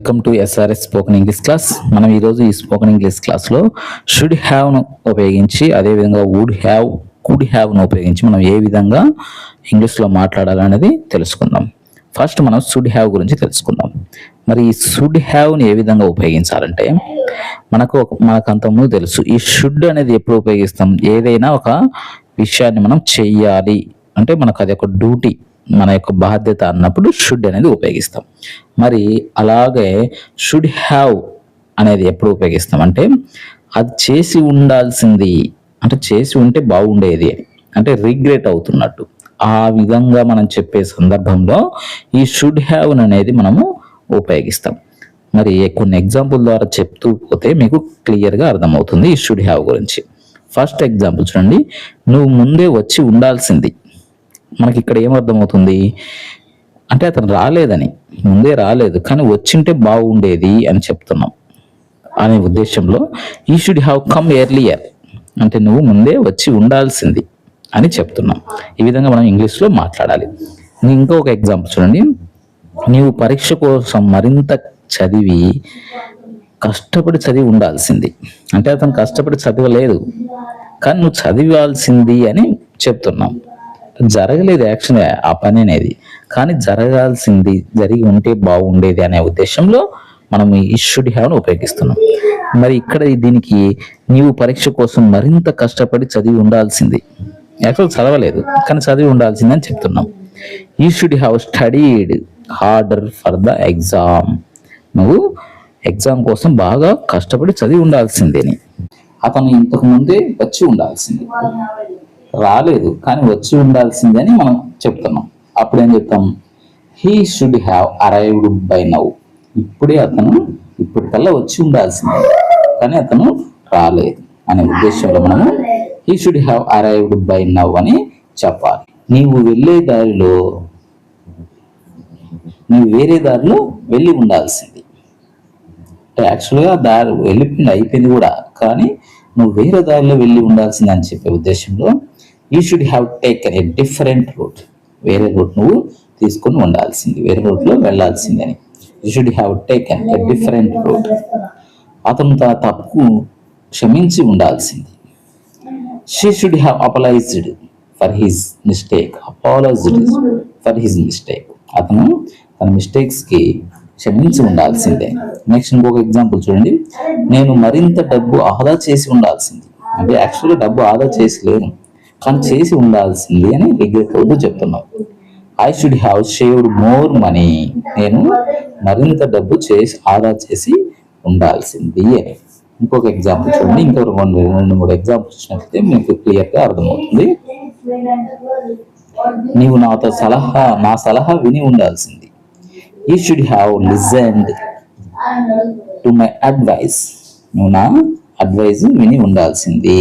Welcome to S R S spoken English class. మనం ఈరోజు ఈ స్పోకెన్ ఇంగ్లీష్ క్లాస్లో షుడ్ హ్యావ్ను ఉపయోగించి అదేవిధంగా వుడ్ హ్యావ్, కుడ్ హ్యావ్ను ఉపయోగించి మనం ఏ విధంగా ఇంగ్లీష్లో మాట్లాడాలనేది తెలుసుకుందాం. ఫస్ట్ మనం షుడ్ హ్యావ్ గురించి తెలుసుకుందాం. మరి ఈ షుడ్ హ్యావ్ని ఏ విధంగా ఉపయోగించాలంటే మనకు అంతకుముందు తెలుసు. ఈ షుడ్ అనేది ఎప్పుడు ఉపయోగిస్తాం? ఏదైనా ఒక విషయాన్ని మనం చెయ్యాలి అంటే మనకు అది ఒక డ్యూటీ, మన యొక్క బాధ్యత అన్నప్పుడు షుడ్ అనేది ఉపయోగిస్తాం. మరి అలాగే షుడ్ హ్యావ్ అనేది ఎప్పుడు ఉపయోగిస్తాం అంటే అది చేసి ఉండాల్సింది, అంటే చేసి ఉంటే బాగుండేది అంటే రిగ్రెట్ అవుతున్నట్టు ఆ విధంగా మనం చెప్పే సందర్భంలో ఈ షుడ్ హ్యావ్ అనేది మనము ఉపయోగిస్తాం. మరి కొన్ని ఎగ్జాంపుల్ ద్వారా చెప్తూ పోతే మీకు క్లియర్గా అర్థమవుతుంది ఈ షుడ్ హ్యావ్ గురించి. ఫస్ట్ ఎగ్జాంపుల్ చూడండి, నువ్వు ముందే వచ్చి ఉండాల్సింది. మనకి ఇక్కడ ఏమర్థమవుతుంది అంటే అతను రాలేదని, ముందే రాలేదు కానీ వచ్చింటే బాగుండేది అని చెప్తున్నాం అనే ఉద్దేశంలో ఈ షుడ్ హ్యావ్ కమ్ ఎర్లియర్ అంటే నువ్వు ముందే వచ్చి ఉండాల్సింది అని చెప్తున్నాం. ఈ విధంగా మనం ఇంగ్లీష్లో మాట్లాడాలి. ఇంకొక ఎగ్జాంపుల్ చూడండి, నీవు పరీక్ష కోసం మరింత కష్టపడి చదివి ఉండాల్సింది అంటే అతను కష్టపడి చదవలేదు కానీ నువ్వు చదివాల్సింది అని చెప్తున్నాం. జరగలేదు యాక్షన్ ఆ పని అనేది, కానీ జరగాల్సింది, జరిగి ఉంటే బాగుండేది అనే ఉద్దేశంలో మనం ఈ షుడ్ హ్యావ్ను ఉపయోగిస్తున్నాం. మరి ఇక్కడ దీనికి నీవు పరీక్ష కోసం మరింత కష్టపడి చదివి ఉండాల్సింది, యాక్చువల్ చదవలేదు కానీ చదివి ఉండాల్సింది అని చెప్తున్నాం. You should have studied harder for the exam, నువ్వు ఎగ్జామ్ కోసం బాగా కష్టపడి చదివి ఉండాల్సిందేని. అతను ఇంతకు ముందే వచ్చి ఉండాల్సింది, రాలేదు కానీ వచ్చి ఉండాల్సింది అని మనం చెప్తున్నాం. అప్పుడు ఏం చెప్తాం? He should have arrived by now, ఇప్పటికల్లా వచ్చి ఉండాల్సింది కానీ అతను రాలేదు అనే ఉద్దేశంలో మనము he should have arrived by now అని చెప్పాలి. నీవు వేరే దారిలో వెళ్ళి ఉండాల్సింది, యాక్చువల్గా దారి వెళ్ళిపోయింది, అయిపోయింది కూడా, కానీ నువ్వు వేరే దారిలో వెళ్ళి ఉండాల్సింది అని చెప్పే ఉద్దేశంలో you should have taken a different route, వేరే రూట్ నువ్వు తీసుకొని ఉండాల్సింది, వేరే రూట్లో వెళ్ళాల్సింది అని. You should have taken a different route, అతను తన తప్పు క్షమించి ఉండాల్సింది. She should have apologised for his mistake, అతను తన మిస్టేక్స్కి క్షమించి ఉండాల్సిందే. నెక్స్ట్ ఇంకొక ఎగ్జాంపుల్ చూడండి, నేను మరింత డబ్బు ఆదా చేసి ఉండాల్సింది అంటే యాక్చువల్గా డబ్బు ఆదా చేసి లేను కానీ చేసి ఉండాల్సింది అని రిగ్రెట్ అవుతూ చెప్తున్నాం. I should have saved more money, నేను మరింత డబ్బు ఆదా చేసి ఉండాల్సింది అని. ఇంకొక ఎగ్జాంపుల్ చూడండి, ఇంకొక 2-3 ఎగ్జాంపుల్స్ ఇచ్చినట్లయితే మీకు క్లియర్గా అర్థమవుతుంది. నీవు నా సలహా విని ఉండాల్సింది. You should have listened to my advice, నువ్వు నా అడ్వైజ్ విని ఉండాల్సింది.